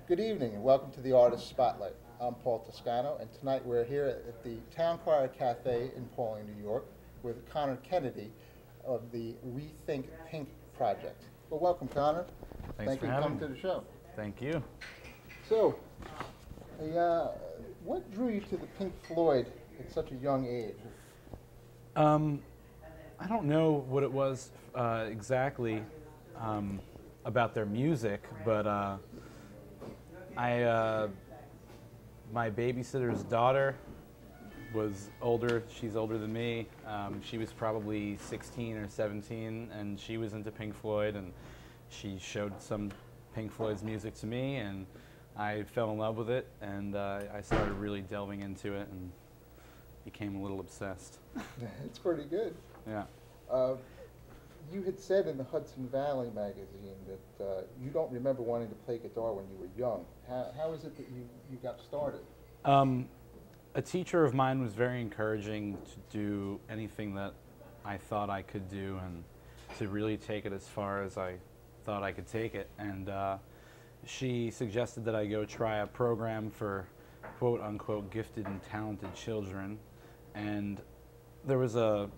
Good evening and welcome to the Artist Spotlight. I'm Paul Toscano, and tonight we're here at the Towne Crier Cafe in Pawling, New York with Connor Kennedy of the Rethink Pink project. Well, welcome, Connor. Thanks for you for having coming me. to the show. Thank you. So, what drew you to the Pink Floyd at such a young age? I don't know what it was exactly about their music, but my babysitter's daughter was older. She's older than me. She was probably 16 or 17, and she was into Pink Floyd, and she showed some Pink Floyd's music to me, and I fell in love with it, and I started really delving into it and became a little obsessed. It's pretty good. Yeah. You had said in the Hudson Valley magazine that you don't remember wanting to play guitar when you were young. How is it that you got started? A teacher of mine was very encouraging to do anything that I thought I could do and to really take it as far as I thought I could take it. And she suggested that I go try a program for quote unquote gifted and talented children. And there was a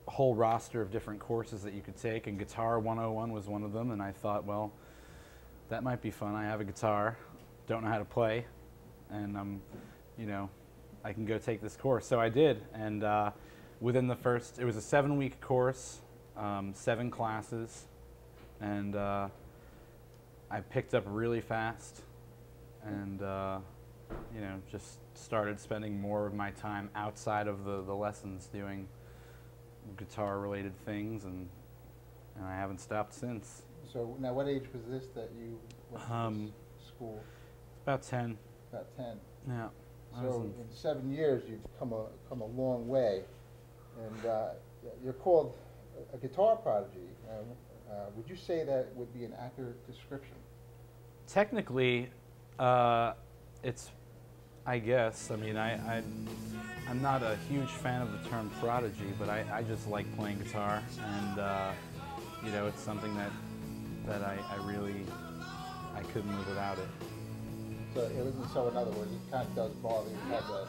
whole roster of different courses that you could take, and Guitar 101 was one of them. And I thought, well, that might be fun. I have a guitar, don't know how to play, and I can go take this course. So I did, and within the first, it was a 7-week course, 7 classes, and I picked up really fast, and just started spending more of my time outside of the lessons doing guitar-related things, and I haven't stopped since. So now, what age was this that you went to this school? About 10. About 10. Yeah. So in 7 years, you've come a long way, and you're called a guitar prodigy. Would you say that would be an accurate description? Technically, it's, I guess. I mean, I'm not a huge fan of the term prodigy, but I just like playing guitar, and it's something that I really, I couldn't live without it. So in other words, it kind of does bother you as a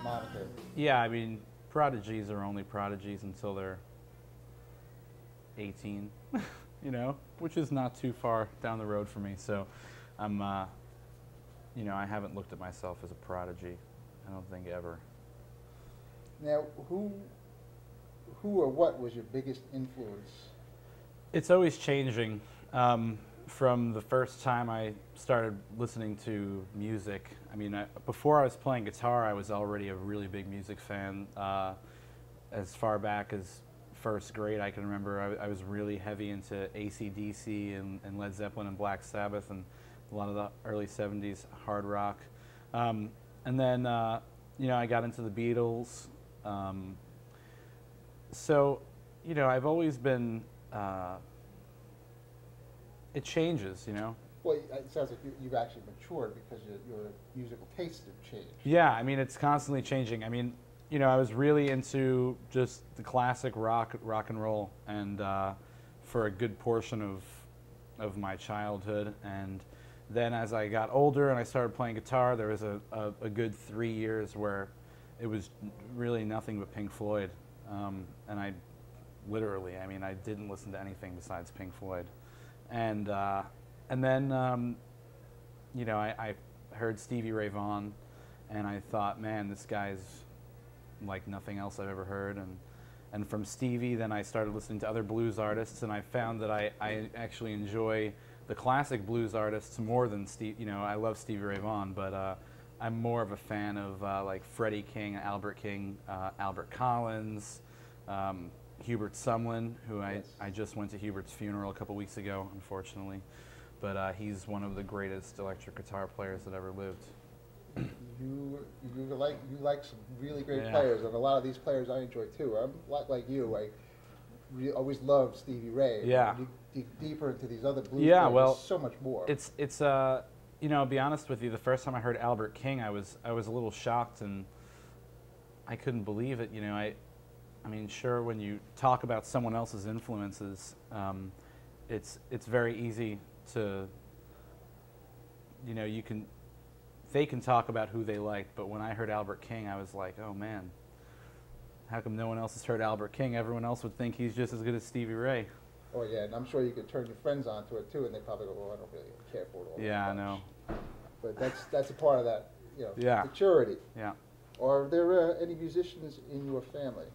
moniker. Yeah, I mean, prodigies are only prodigies until they're 18, which is not too far down the road for me. So I'm, I haven't looked at myself as a prodigy. I don't think ever. Now, who or what was your biggest influence? It's always changing. From the first time I started listening to music, I mean, before I was playing guitar, I was already a really big music fan. As far back as first grade, I can remember I was really heavy into AC/DC and Led Zeppelin and Black Sabbath and a lot of the early 70s hard rock. And then, I got into the Beatles. So, I've always been, it changes, Well, it sounds like you've actually matured because your musical tastes have changed. Yeah, I mean, it's constantly changing. I mean, I was really into just the classic rock and roll, and for a good portion of my childhood. And then as I got older and I started playing guitar, there was a good 3 years where it was really nothing but Pink Floyd. And I literally, I mean, I didn't listen to anything besides Pink Floyd. And then, I heard Stevie Ray Vaughan, and I thought, man, this guy's like nothing else I've ever heard. And from Stevie, then I started listening to other blues artists, and I found that I actually enjoy the classic blues artists more than Steve. I love Stevie Ray Vaughan, but I'm more of a fan of like Freddie King, Albert King, Albert Collins, Hubert Sumlin, who I just went to Hubert's funeral a couple weeks ago, unfortunately. But he's one of the greatest electric guitar players that ever lived. You like some really great players, and a lot of these players I enjoy too. I'm like you. I always loved Stevie Ray. Yeah. You dig deeper into these other blues Yeah, players, well, there's so much more. It's I'll be honest with you. The first time I heard Albert King, I was a little shocked, and I couldn't believe it. I mean, sure, when you talk about someone else's influences, it's very easy to you know, they can talk about who they liked, but when I heard Albert King, I was like, oh man, how come no one else has heard Albert King? Everyone else would think he's just as good as Stevie Ray. Oh yeah, and I'm sure you could turn your friends onto it too, and they probably go, "Well, I don't really care for it all." Yeah, that I know. much." But that's a part of that, you know, Yeah. maturity. Yeah. Are there any musicians in your family?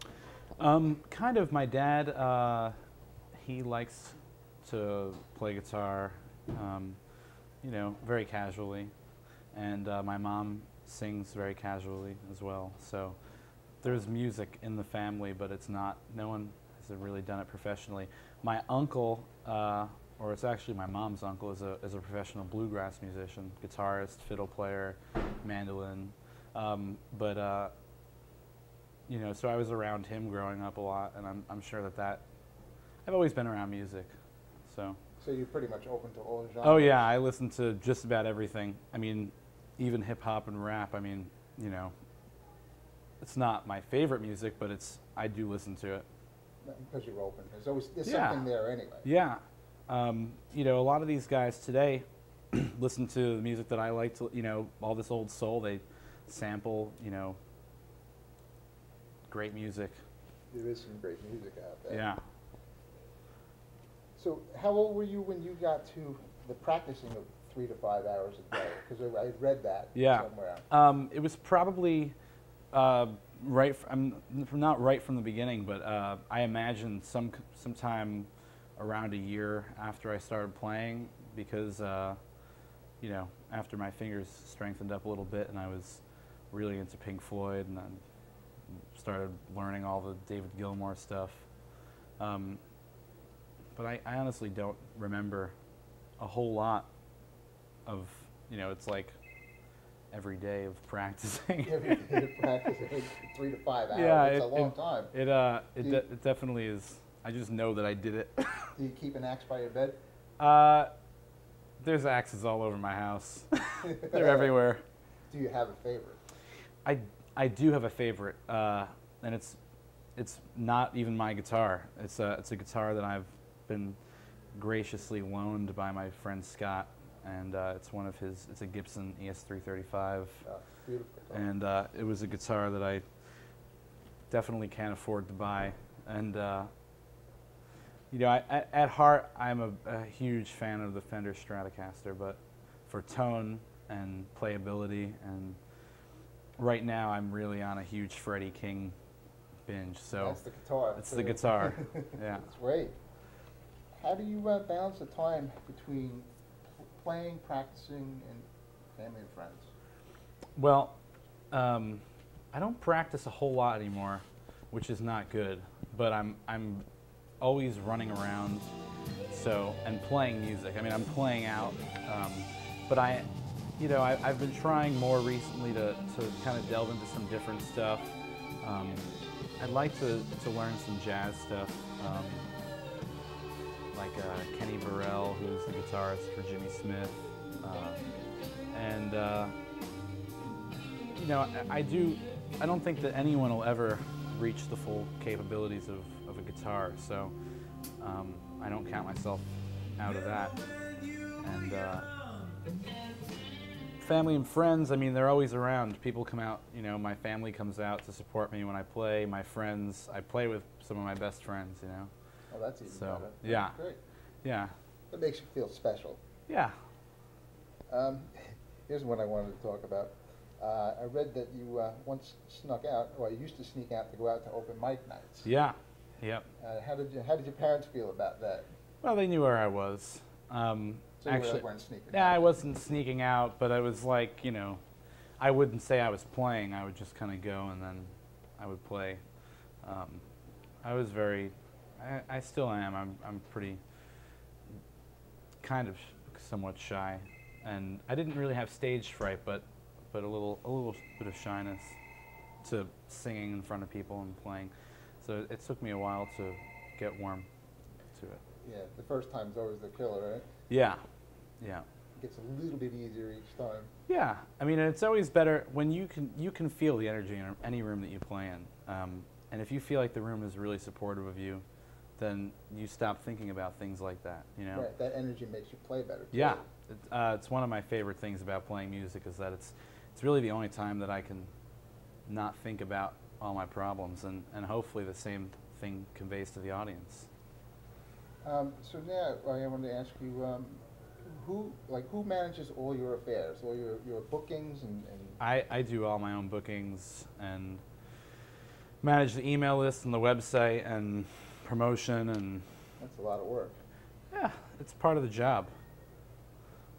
Kind of. My dad, he likes to play guitar, you know, very casually, and my mom sings very casually as well. So there's music in the family, but it's not. No one has really done it professionally. My uncle, or it's actually my mom's uncle, is a professional bluegrass musician, guitarist, fiddle player, mandolin. You know, so I was around him growing up a lot, and I'm sure that I've always been around music, so. So you're pretty much open to all genres? Oh yeah, I listen to just about everything. I mean, even hip hop and rap. I mean, you know, it's not my favorite music, but I do listen to it. Because you're open. There's Yeah. something there anyway. Yeah. You know, a lot of these guys today listen to the music that I like to, you know, all this old soul. They sample, you know, great music. There is some great music out there. Yeah. So how old were you when you got to the practicing of 3 to 5 hours a day? Because I read that somewhere. It was probably not right from the beginning, but I imagine sometime around a year after I started playing, because you know, after my fingers strengthened up a little bit and I was really into Pink Floyd, and then started learning all the David Gilmour stuff. But I honestly don't remember a whole lot of, you know, it's like every day of practicing. Every day of practicing 3 to 5 hours. Yeah, it's a long time. It definitely is. I just know that I did it. Do you keep an axe by your bed? There's axes all over my house. They're everywhere. Do you have a favorite? I do have a favorite, and it's not even my guitar. It's a guitar that I've been graciously loaned by my friend Scott, and it's it's a Gibson ES335. Oh, beautiful. And it was a guitar that I definitely can't afford to buy. And you know, at heart, I'm a huge fan of the Fender Stratocaster, but for tone and playability, and right now I'm really on a huge Freddie King binge. So that's the guitar. It's the guitar. Yeah. That's great. How do you balance the time between playing, practicing, and family and friends? Well, I don't practice a whole lot anymore, which is not good. But I'm always running around, and playing music. I mean, I'm playing out, but I've been trying more recently to kind of delve into some different stuff. I'd like to learn some jazz stuff, like Kenny Burrell, who's the guitarist for Jimmy Smith, and you know, I don't think that anyone will ever reach the full capabilities of a guitar, so I don't count myself out of that. And family and friends, I mean, they're always around. People come out, you know, my family comes out to support me when I play. My friends, I play with some of my best friends, you know. Oh, that's even So, better. yeah. That's great. Yeah. That makes you feel special. Yeah. Here's one I wanted to talk about. I read that you once snuck out, or you used to sneak out to go out to open mic nights. Yeah. Yep. How did your parents feel about that? Well, they knew where I was. So Actually, you weren't sneaking yeah, out. I wasn't sneaking out, but I was like, you know, I wouldn't say I was playing. I would just kind of go and then I would play. I was I still am. I'm pretty, kind of somewhat shy, and I didn't really have stage fright, but a little bit of shyness to singing in front of people and playing. So it took me a while to get warm to it. Yeah, the first time's always the killer, right? Yeah, yeah. It gets a little bit easier each time. Yeah, I mean, it's always better when you can feel the energy in any room that you play in, and if you feel like the room is really supportive of you, then you stop thinking about things like that, you know. Right, that energy makes you play better, too. Yeah, It's one of my favorite things about playing music is that it's really the only time that I can not think about all my problems, and hopefully the same thing conveys to the audience. So now I wanted to ask you, who manages all your affairs, all your bookings and I do all my own bookings and manage the email list and the website and promotion, and that's a lot of work. yeah, it's part of the job.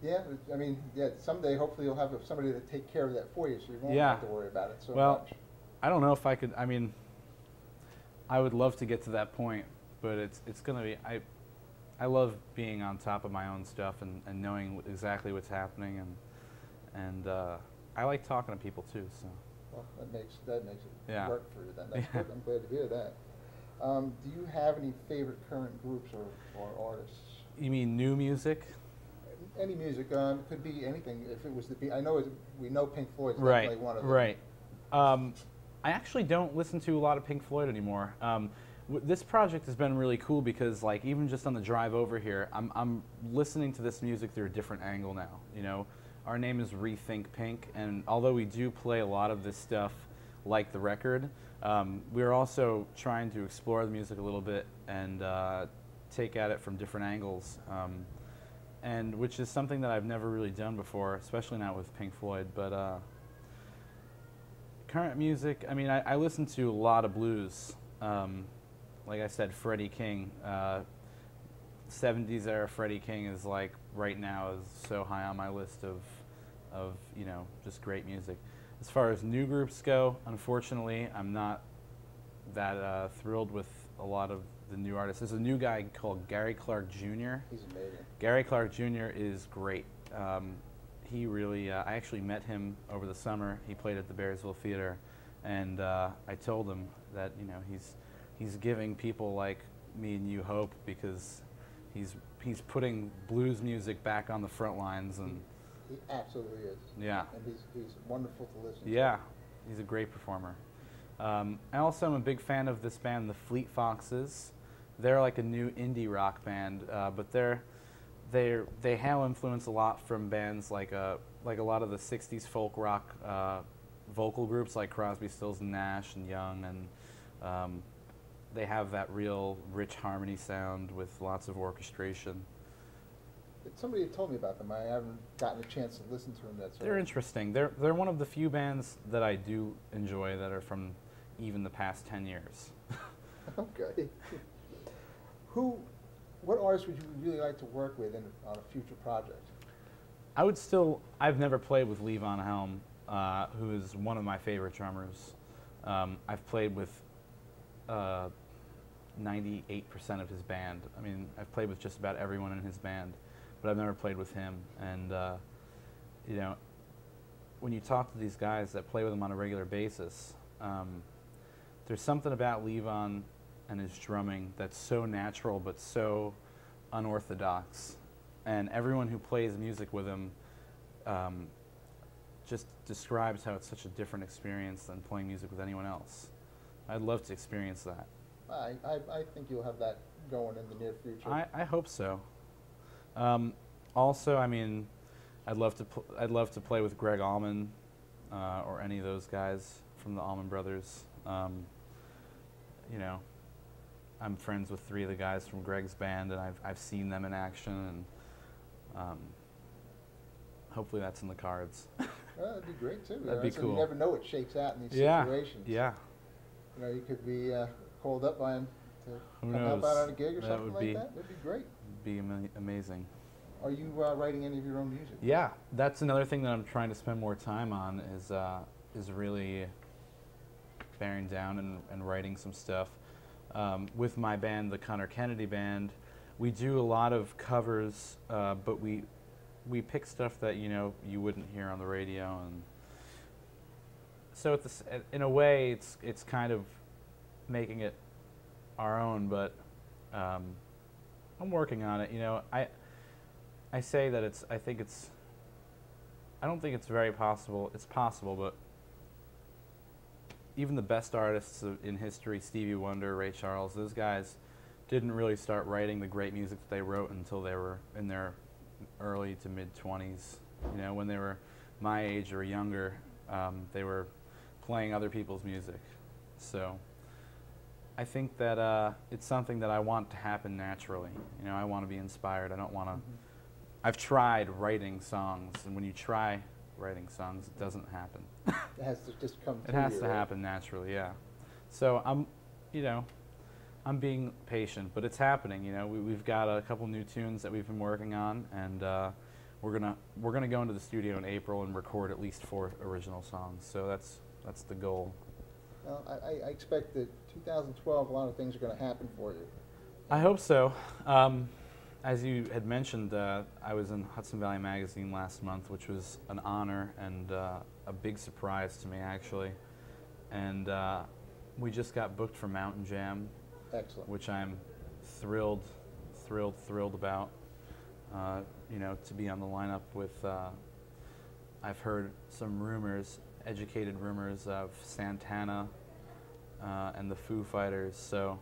Yeah, I mean, yeah, someday hopefully you'll have somebody to take care of that for you, so you won't Yeah. have to worry about it so Well, much. I don't know if I could. I mean, I would love to get to that point, but it's gonna be. I love being on top of my own stuff and knowing exactly what's happening, and I like talking to people too. So Well, that makes it Yeah. work for you then. That's Yeah. good. I'm glad to hear that. Do you have any favorite current groups or artists? you mean new music? Any music, could be anything. If it was to be, we know Pink Floyd's Right, definitely one of them. right. I actually don't listen to a lot of Pink Floyd anymore. This project has been really cool because, like, even just on the drive over here, I'm listening to this music through a different angle now. You know, our name is Rethink Pink, and although we do play a lot of this stuff, like the record, we're also trying to explore the music a little bit and take at it from different angles. And which is something that I've never really done before, especially not with Pink Floyd. But current music, I mean, I listen to a lot of blues. Like I said, Freddie King. 70s era Freddie King is, like, right now is so high on my list of you know, just great music. As far as new groups go, unfortunately, I'm not that thrilled with a lot of the new artists. There's a new guy called Gary Clark Jr. He's amazing. Gary Clark Jr. is great. He really, I actually met him over the summer. He played at the Bearsville Theater, and I told him that, you know, he's giving people like me and you hope, because he's putting blues music back on the front lines, and He absolutely is. yeah, And he's wonderful to listen to. yeah, he's a great performer. I also am a big fan of this band, the Fleet Foxes. They're like a new indie rock band, but they have influence a lot from bands like a lot of the '60s folk rock vocal groups like Crosby, Stills and Nash and Young, and they have that real rich harmony sound with lots of orchestration. Somebody had told me about them. I haven't gotten a chance to listen to them. They're interesting. They're one of the few bands that I do enjoy that are from even the past 10 years. Okay. What artists would you really like to work with on a future project? I've never played with Lee Von Helm, who is one of my favorite drummers. I've played with 98% of his band. I mean, I've played with just about everyone in his band, but I've never played with him. And, you know, when you talk to these guys that play with him on a regular basis, there's something about Lee Von and his drumming that's so natural but so unorthodox. And everyone who plays music with him just describes how it's such a different experience than playing music with anyone else. I'd love to experience that. I think you'll have that going in the near future. I hope so. Also, I mean, I'd love to play with Greg Allman or any of those guys from the Allman Brothers. You know, I'm friends with 3 of the guys from Greg's band, and I've seen them in action, and hopefully that's in the cards. Well, that'd be great too. That'd be cool. You never know what shakes out in these Yeah, situations. yeah. You know, you could be called up by him to Who come help knows? out on a gig or That something would like be- that. That'd be great. Be amazing. Are you writing any of your own music? Yeah, that's another thing that I'm trying to spend more time on is really bearing down and writing some stuff. With my band, the Connor Kennedy Band, we do a lot of covers, but we pick stuff that, you know, you wouldn't hear on the radio, and so in a way it's kind of making it our own, but I'm working on it. You know, I say that I don't think it's very possible. It's possible, but even the best artists in history, Stevie Wonder, Ray Charles, those guys didn't really start writing the great music that they wrote until they were in their early to mid-20s. You know, when they were my age or younger, they were playing other people's music. So I think that it's something that I want to happen naturally. You know, I want to be inspired. I don't want to. I've tried writing songs, and when you try writing songs, it doesn't happen. It has to just come to It has you, to right? happen naturally, yeah. So you know, I'm being patient, but it's happening. You know, we've got a couple new tunes that we've been working on, and we're gonna go into the studio in April and record at least 4 original songs. So that's the goal. Well, I expect that 2012, a lot of things are going to happen for you. I hope so. As you had mentioned, I was in Hudson Valley magazine last month, which was an honor and a big surprise to me, actually. And we just got booked for Mountain Jam, Excellent. which I'm thrilled about. You know, to be on the lineup with, I've heard some rumors, educated rumors of Santana and the Foo Fighters. So.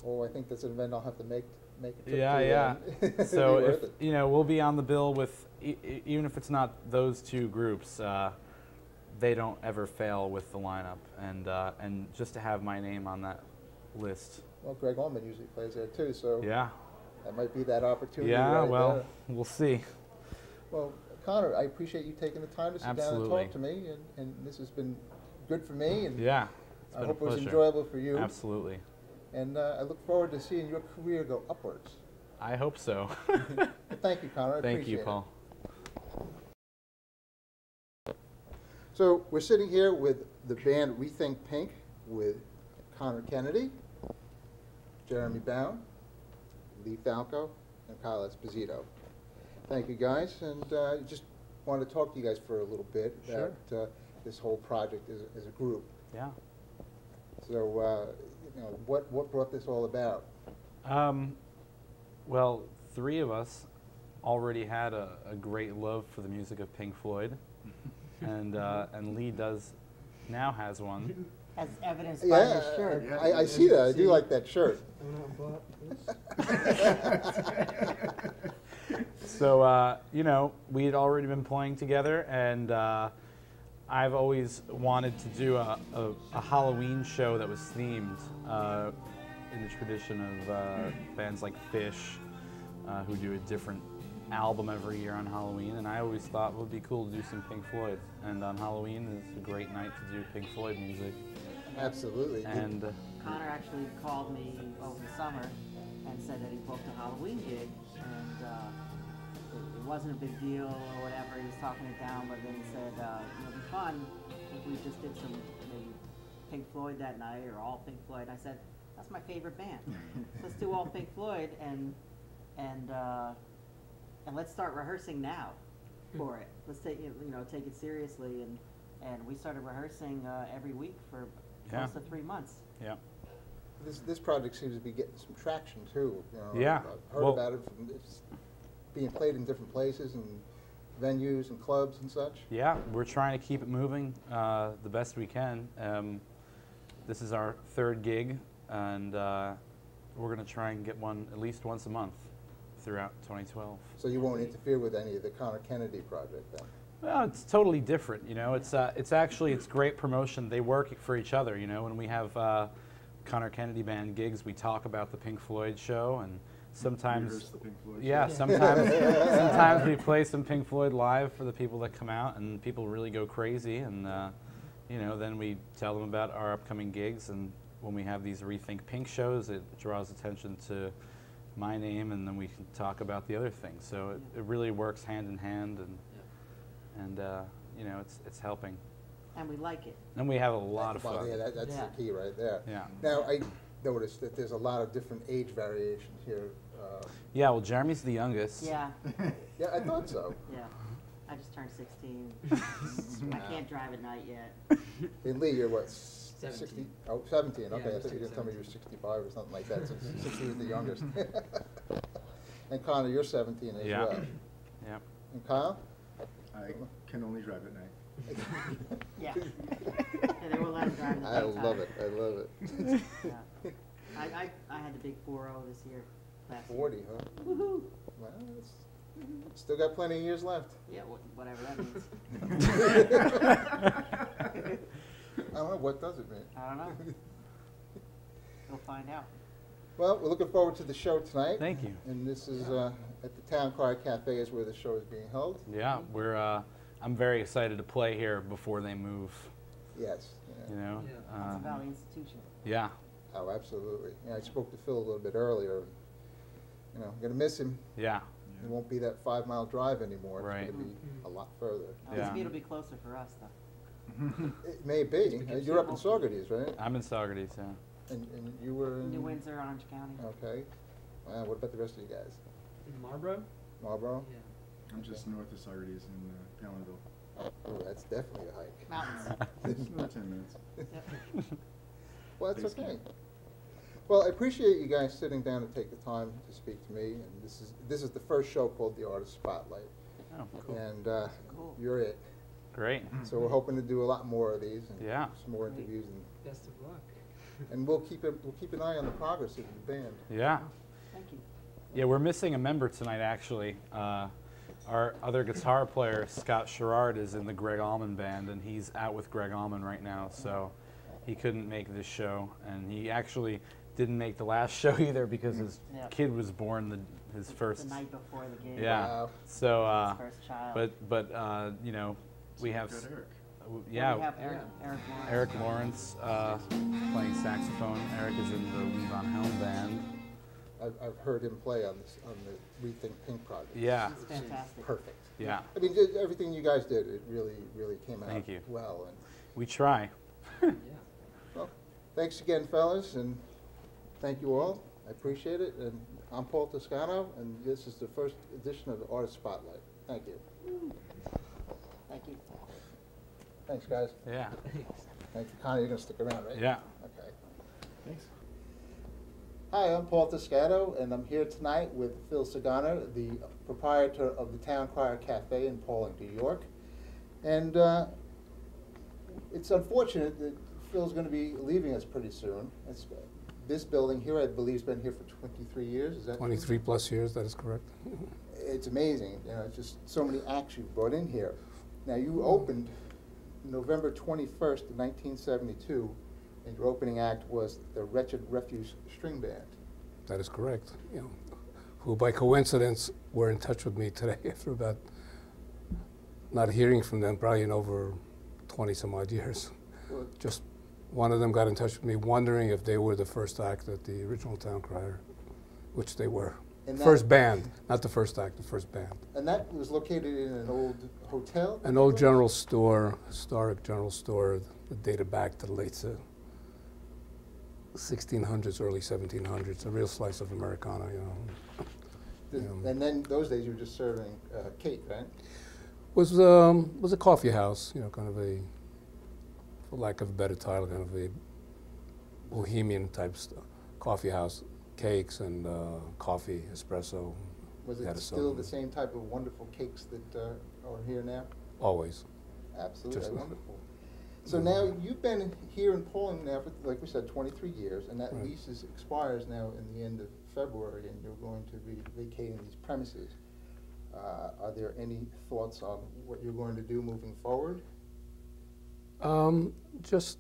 Oh, I think that's an event I'll have to make a trip Yeah, to. yeah. It'll So be if worth it. you know, we'll be on the bill with even if it's not those 2 groups. They don't ever fail with the lineup, and just to have my name on that list. Well, Greg Allman usually plays there too, so Yeah. that might be that opportunity. Yeah. right Well, there. we'll see. Well, Connor, I appreciate you taking the time to sit down and Absolutely. talk to me, and this has been good for me, and Yeah. It's I been hope a it was pleasure. enjoyable for you. Absolutely. And I look forward to seeing your career go upwards. I hope so. Thank you, Connor. I Thank appreciate you, it. Paul. So we're sitting here with the band Rethink Pink with Connor Kennedy, Jeremy Bound, Lee Falco, and Kyle Esposito. Thank you, guys, and just wanted to talk to you guys for a little bit Sure. about this whole project as a group. Yeah. So, you know, what brought this all about? Well, 3 of us already had a great love for the music of Pink Floyd, and Lee now has one. As evidenced by his Yeah, shirt. I see that. I do like that shirt. So, you know, we had already been playing together, and I've always wanted to do a Halloween show that was themed in the tradition of bands like Fish, who do a different album every year on Halloween, and I always thought it would be cool to do some Pink Floyd, and on Halloween is a great night to do Pink Floyd music. Absolutely. And Connor actually called me over the summer and said that he booked a Halloween gig, and it wasn't a big deal or whatever. He was talking it down, but then he said, it'd be fun if we just did some maybe Pink Floyd that night or all Pink Floyd. And I said, that's my favorite band. Let's do all Pink Floyd and let's start rehearsing now for it. Let's take it seriously, and we started rehearsing every week for close to 3 months. yeah. This project seems to be getting some traction too. You know, Yeah. I've heard Well- about it. It's being played in different places and venues and clubs and such. Yeah, we're trying to keep it moving the best we can. This is our 3rd gig, and we're going to try and get one at least once a month throughout 2012. So you won't interfere with any of the Connor Kennedy project then? Well, it's totally different. You know, it's great promotion. They work for each other. You know, when we have Connor Kennedy Band gigs, we talk about the Pink Floyd show, and sometimes, the Pink Floyd yeah, sometimes we play some Pink Floyd live for the people that come out, and people really go crazy. And you know, then we tell them about our upcoming gigs, and when we have these Rethink Pink shows, it draws attention to my name, and then we can talk about the other things. So it really works hand in hand, and you know, it's helping. And we like it. And we have a lot of Well, fun. yeah, that's Yeah. the key right there. Yeah. Now, I noticed that there's a lot of different age variations here. Yeah, well, Jeremy's the youngest. Yeah, Yeah, I thought so. yeah. I just turned 16. I can't drive at night yet. And Lee, you're what? 17. 60? Oh, 17. Yeah, Okay, I I thought you were going to tell me you were 17. 65 or something like that. So 60 was the youngest. And Connor, you're 17 as Yeah. well. Yep. And Kyle? I can only drive at night. Yeah. And they won't let him drive in the I daytime. love it. I love it. Yeah. I had the big 4.0 this year. Last 40, huh? Year. Woohoo! Well, that's Still got plenty of years left. Yeah, whatever that means. I don't know, what does it mean? I don't know. We'll find out. Well, we're looking forward to the show tonight. Thank you. And this is at the Towne Crier Cafe is where the show is being held. Yeah, I'm very excited to play here before they move. Yes. Yeah. You know. Hudson Valley Institution. Yeah. Oh, absolutely. Yeah, I spoke to Phil a little bit earlier. You know, I'm gonna miss him. Yeah. It won't be that 5-mile drive anymore. Right. It's gonna be a lot further. Yeah. Maybe it'll be closer for us, though. It may be. You're up in Saugerties, right? I'm in Saugerties, yeah. And you were in New Windsor, Orange County. Okay. What about the rest of you guys? In Marlboro? Marlboro? Yeah. I'm just north of Saugerties in Palinville. Oh, that's definitely a hike. Mountains. It's about 10 minutes. Well, that's Basically. okay. Well, I appreciate you guys sitting down to take the time to speak to me. And this is the first show called The Artist Spotlight. Oh, cool. And Cool. you're it. Great. So we're hoping to do a lot more of these. And Yeah. some more interviews. Best of luck. And we'll keep an eye on the progress of the band. Yeah. Thank you. Yeah, we're missing a member tonight, actually. Our other guitar player, Scott Sherrard, is in the Greg Allman band, and he's out with Greg Allman right now, so he couldn't make this show. And he actually didn't make the last show either because his kid was born his first. The night before the game. Yeah. Wow. So, His first child. but you know, we have. Good Eric. Yeah. We have Eric Lawrence. Eric Lawrence playing saxophone. Eric is in the Lee Von Helm band. I've heard him play on the Rethink Pink project. Yeah. It's fantastic. Perfect. Yeah. I mean, everything you guys did, it really came out Thank you. well. And We try. Yeah. well, thanks again, fellas, and thank you all. I appreciate it. And I'm Paul Toscano, and this is the first edition of the Artist Spotlight. Thank you. Thank you. Thanks, guys. Yeah. Thank you. Connie, you're going to stick around, right? Yeah. Okay. Thanks. Hi, I'm Paul Toscano, and I'm here tonight with Phil Ciganer, the proprietor of the Towne Crier Cafe in Pawling, New York. And it's unfortunate that Phil's going to be leaving us pretty soon. This building here, I believe, has been here for 23 years. Is that 23 plus years, that is correct. It's amazing. You know, it's just so many acts you've brought in here. Now, you opened November 21st, 1972, and your opening act was the Wretched Refuse String Band. That is correct. You know, who by coincidence were in touch with me today after about not hearing from them probably in over 20 some odd years. Well, Just one of them got in touch with me wondering if they were the first act at the original Towne Crier, which they were. And First band, not the first act, the first band. And that was located in an old hotel? An old general store, historic general store that dated back to the late 1600s, early 1700s, a real slice of Americana, you know. And then those days you were just serving cake, right? Was a coffee house, you know, kind of a, for lack of a better title, kind of a bohemian type coffee house, cakes and coffee, espresso. Was Had it a still soda. the same type of wonderful cakes that are here now? Always. Absolutely Just- wonderful. So now you've been here in Pawling now for, like we said, 23 years, and that Right. lease expires now in the end of February, and you're going to be vacating these premises. Are there any thoughts on what you're going to do moving forward? Just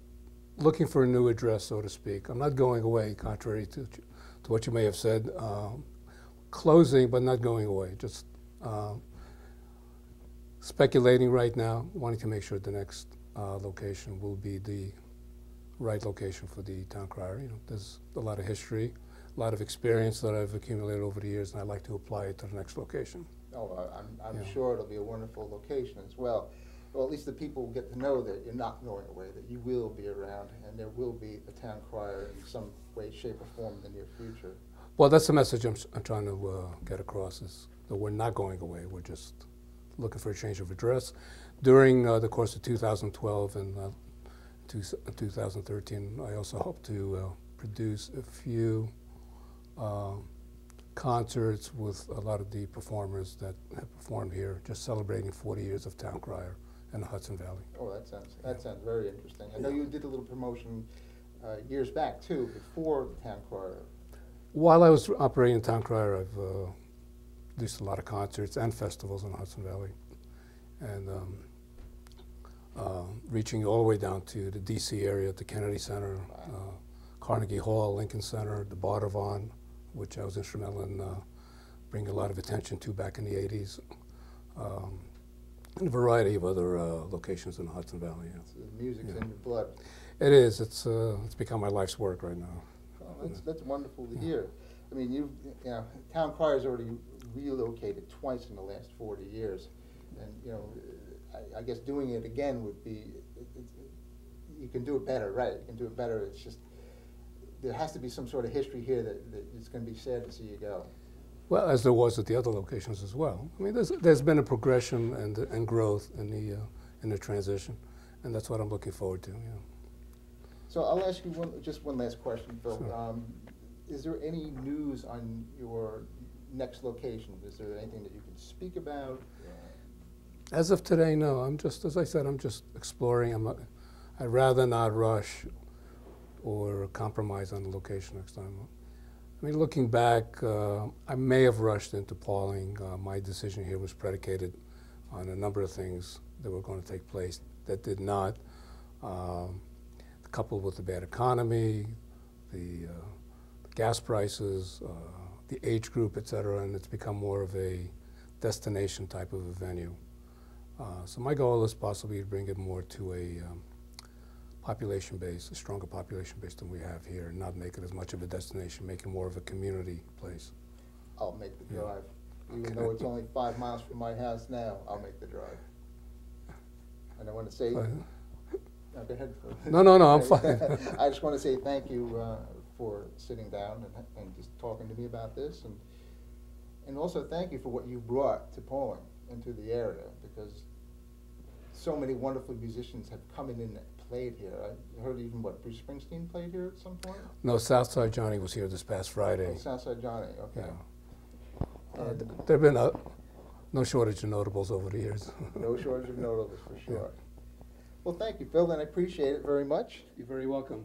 looking for a new address, so to speak. I'm not going away, contrary to what you may have said. Closing, but not going away. Just speculating right now, wanting to make sure the next location will be the right location for the Towne Crier. You know, there's a lot of history, a lot of experience that I've accumulated over the years, and I'd like to apply it to the next location. Oh, I'm Yeah. sure it'll be a wonderful location as well. Well, at least the people will get to know that you're not going away, that you will be around, and there will be a Towne Crier in some way, shape, or form in the near future. Well, that's the message I'm trying to get across, is that we're not going away. We're just looking for a change of address. During the course of 2012 and 2013, I also hope to produce a few concerts with a lot of the performers that have performed here, just celebrating 40 years of Towne Crier in the Hudson Valley. Oh, that sounds very interesting. I know you did a little promotion years back too, before the Towne Crier. While I was operating Towne Crier, I've produced a lot of concerts and festivals in Hudson Valley. And reaching all the way down to the DC area, the Kennedy Center, Carnegie Hall, Lincoln Center, the Bardavon, which I was instrumental in bringing a lot of attention to back in the 80s, and a variety of other locations in the Hudson Valley. Yeah. So the music's in your blood. It is. It's become my life's work right now. Well, that's wonderful to hear. I mean, you know, Towne Crier's already relocated twice in the last 40 years, and you know, I guess doing it again would be, you can do it better, right? You can do it better. It's just, there has to be some sort of history here that it's going to be sad to see you go. Well, as there was at the other locations as well. I mean, there's been a progression and growth in the transition, and that's what I'm looking forward to. Yeah. So I'll ask you just one last question, Phil. Sure. Is there any news on your next location? Is there anything that you can speak about? As of today, no. I'm just, as I said, I'm just exploring. I'd rather not rush or compromise on the location next time. I mean, looking back, I may have rushed into Pawling. My decision here was predicated on a number of things that were going to take place that did not, coupled with the bad economy, the gas prices, the age group, et cetera, and it's become more of a destination type of a venue. So my goal is possibly to bring it more to a population base, a stronger population base than we have here, and not make it as much of a destination, make it more of a community place. I'll make the drive. Even though it's only 5 miles from my house now, I'll make the drive. And I want to say, no, go ahead. No, I'm fine. I just want to say thank you for sitting down and just talking to me about this, and also thank you for what you brought to Pawling into the area, because so many wonderful musicians have come in and played here. I heard even, what, Bruce Springsteen played here at some point? No, Southside Johnny was here this past Friday. Oh, Southside Johnny, okay. Yeah. There have been no shortage of notables over the years. No shortage of notables, for sure. Yeah. Well, thank you, Phil, and I appreciate it very much. You're very welcome.